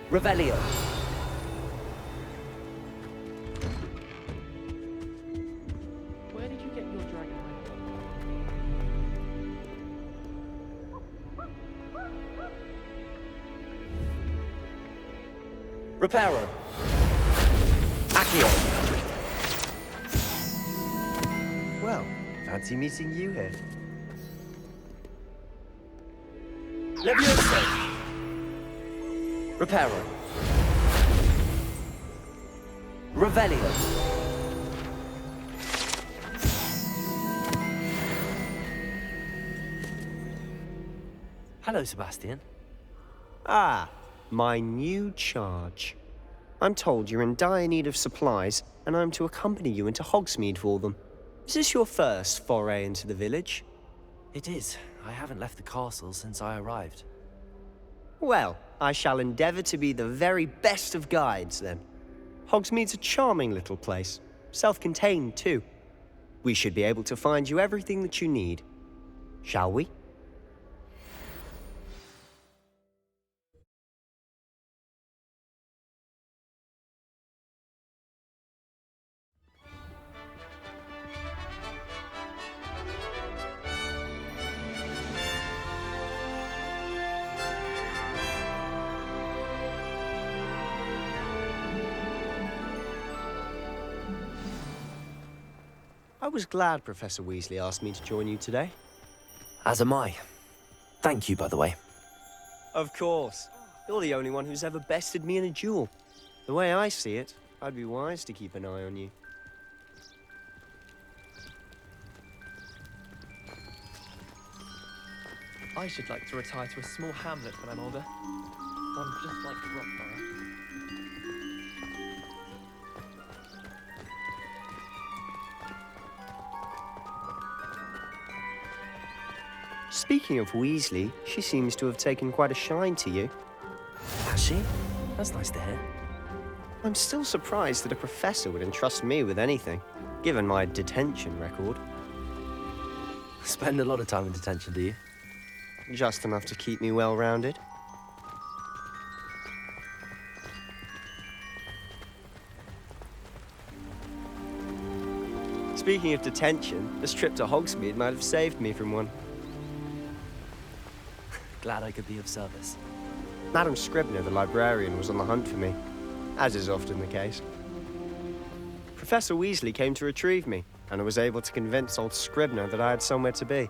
Revelio. Where did you get your dragon from? Reparo. Accio. Well, fancy meeting you here. Levioso. Reparo. Revelio. Hello, Sebastian. Ah, my new charge. I'm told you're in dire need of supplies, and I'm to accompany you into Hogsmead for them. Is this your first foray into the village? It is. I haven't left the castle since I arrived. Well, I shall endeavour to be the very best of guides, then. Hogsmead's a charming little place, self-contained too. We should be able to find you everything that you need. Shall we? I was glad Professor Weasley asked me to join you today. As am I. Thank you, by the way. Of course. You're the only one who's ever bested me in a duel. The way I see it, I'd be wise to keep an eye on you. I should like to retire to a small hamlet when I'm older. One just like Rockborough. Speaking of Weasley, she seems to have taken quite a shine to you. Has she? That's nice to hear. I'm still surprised that a professor would entrust me with anything, given my detention record. Spend a lot of time in detention, do you? Just enough to keep me well-rounded. Speaking of detention, this trip to Hogsmead might have saved me from one. Glad I could be of service. Madam Scribner, the librarian, was on the hunt for me, as is often the case. Professor Weasley came to retrieve me, and I was able to convince old Scribner that I had somewhere to be.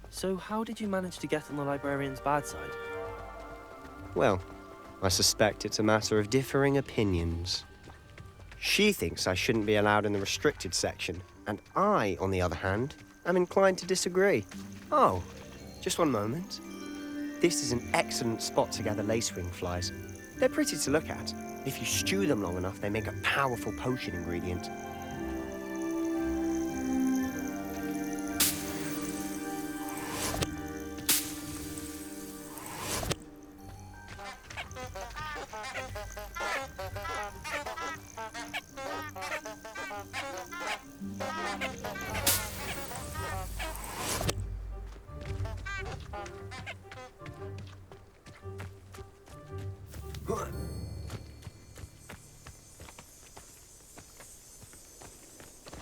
So how did you manage to get on the librarian's bad side? Well, I suspect it's a matter of differing opinions. She thinks I shouldn't be allowed in the restricted section, and I, on the other hand, am inclined to disagree. Oh, just one moment. This is an excellent spot to gather lacewing flies. They're pretty to look at. If you stew them long enough, they make a powerful potion ingredient.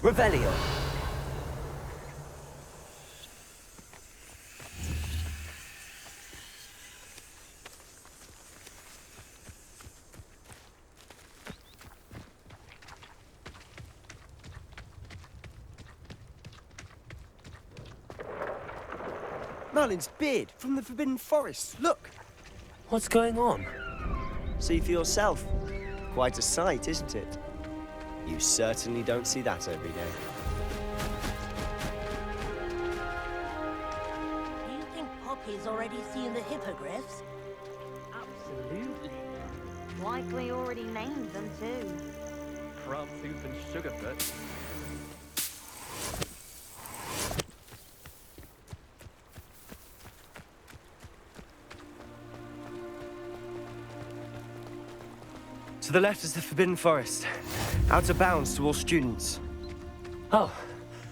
Revelio. Merlin's beard from the Forbidden Forest. Look! What's going on? See for yourself. Quite a sight, isn't it? You certainly don't see that every day. Do you think Poppy's already seen the hippogriffs? Absolutely. Likely already named them too. Crabtooth and Sugarfoot. To the left is the Forbidden Forest. Out of bounds to all students. Oh,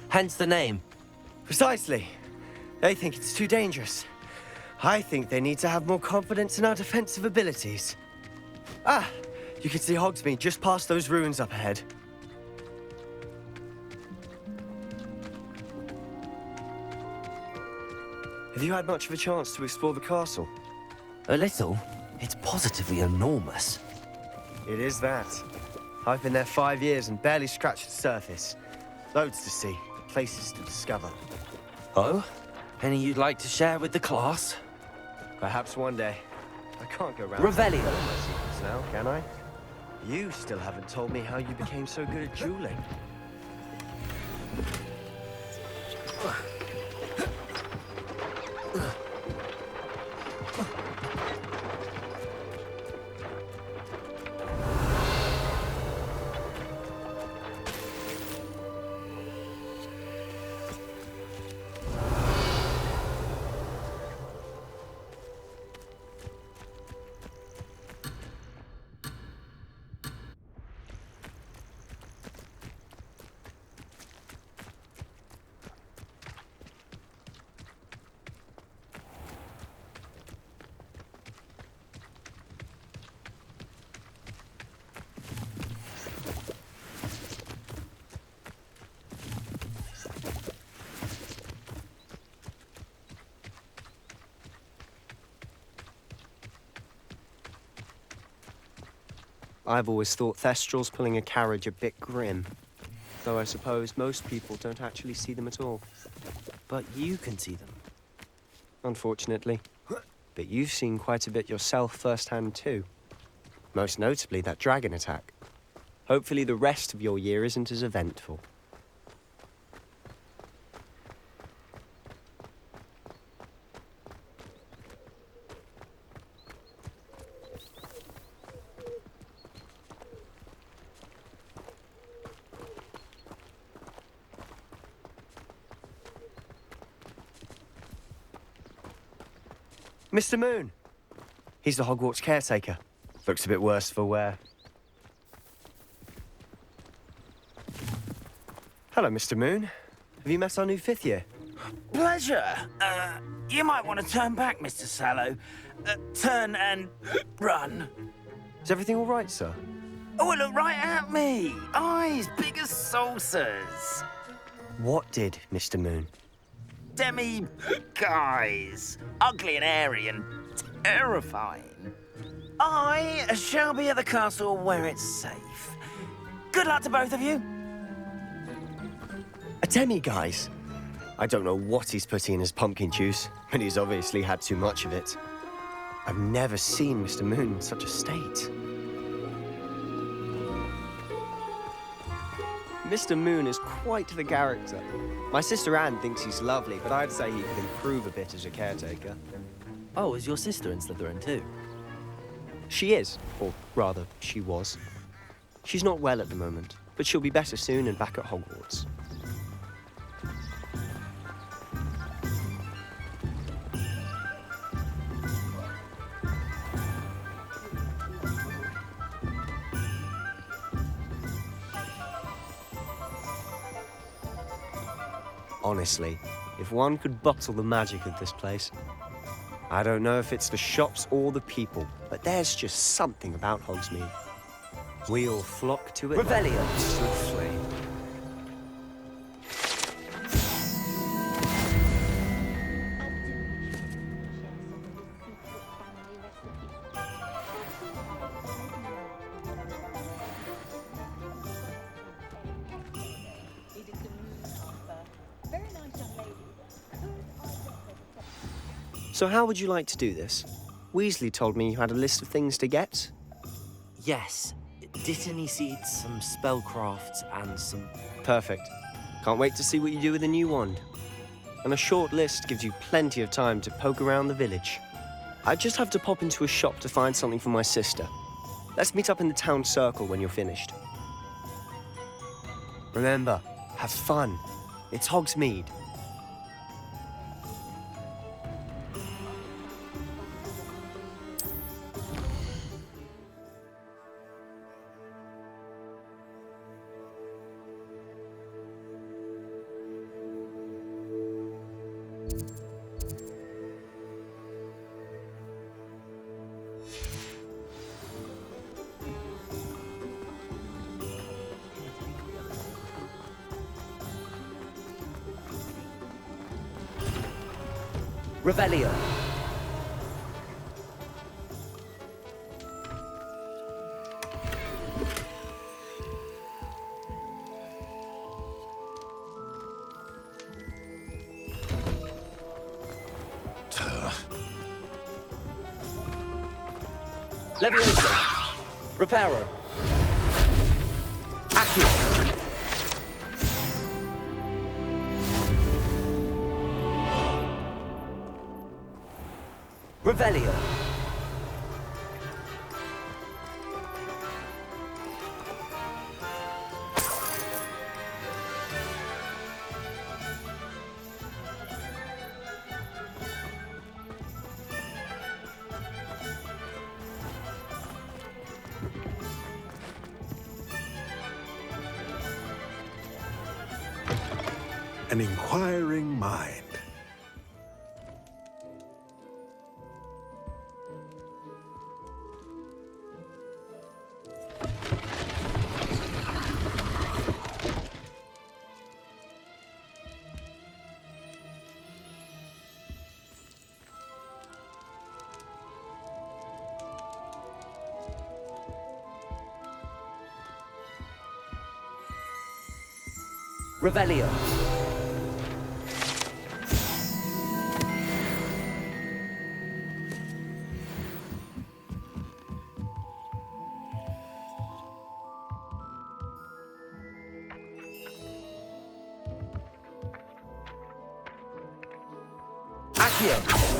hence the name. Precisely. They think it's too dangerous. I think they need to have more confidence in our defensive abilities. Ah, you can see Hogsmead just past those ruins up ahead. Have you had much of a chance to explore the castle? A little. It's positively enormous. It is that. I've been there 5 years and barely scratched the surface. Loads to see, places to discover. Oh? Any you'd like to share with the class? Perhaps one day. I can't go round Revelio. telling my secrets now, can I? You still haven't told me how you became so good at dueling. I've always thought Thestrals pulling a carriage a bit grim. Though I suppose most people don't actually see them at all. But you can see them. Unfortunately. But you've seen quite a bit yourself firsthand too. Most notably that dragon attack. Hopefully the rest of your year isn't as eventful. Mr. Moon! He's the Hogwarts caretaker. Looks a bit worse for wear. Hello, Mr. Moon. Have you met our new 5th year? Pleasure. You might want to turn back, Mr. Sallow. Turn and run. Is everything all right, sir? Oh, look right at me. Eyes big as saucers. What did, Mr. Moon? Guys. Ugly and airy and terrifying. I shall be at the castle where it's safe. Good luck to both of you. A demi-guise? I don't know what he's putting in his pumpkin juice, but he's obviously had too much of it. I've never seen Mr. Moon in such a state. Mr. Moon is quite the character. My sister Anne thinks he's lovely, but I'd say he could improve a bit as a caretaker. Oh, is your sister in Slytherin too? She is, or rather, she was. She's not well at the moment, but she'll be better soon and back at Hogwarts. Honestly, if one could bottle the magic of this place. I don't know if it's the shops or the people, but there's just something about Hogsmead. We all flock to it. Revelio. Swiftly. So how would you like to do this? Weasley told me you had a list of things to get. Yes. Dittany seeds, some spellcrafts, and some... Perfect. Can't wait to see what you do with the new wand. And a short list gives you plenty of time to poke around the village. I just have to pop into a shop to find something for my sister. Let's meet up in the town circle when you're finished. Remember, have fun. It's Hogsmead. Revelio. Leviosa. Reparo. Accio. Revelio. An inquiring mind. Revelio. Accio.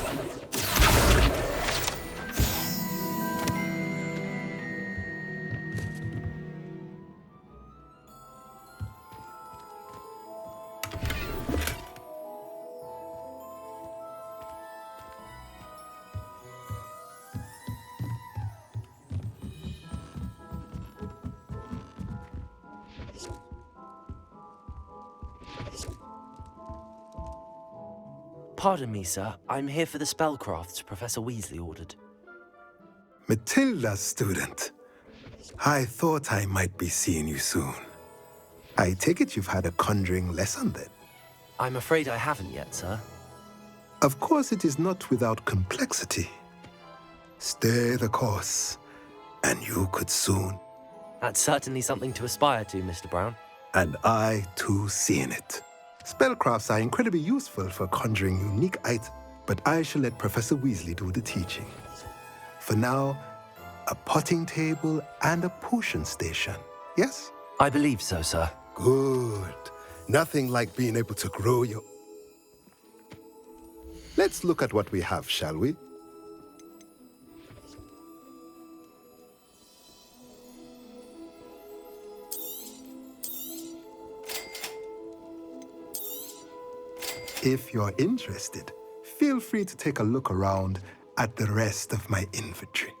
Pardon me, sir. I'm here for the spellcrafts Professor Weasley ordered. Matilda, student. I thought I might be seeing you soon. I take it you've had a conjuring lesson then? I'm afraid I haven't yet, sir. Of course it is not without complexity. Stay the course, and you could soon. That's certainly something to aspire to, Mr. Brown. And I, too, see in it. Spellcrafts are incredibly useful for conjuring unique items, but I shall let Professor Weasley do the teaching. For now, a potting table and a potion station, yes? I believe so, sir. Good. Nothing like being able to grow your... Let's look at what we have, shall we? If you're interested, feel free to take a look around at the rest of my inventory.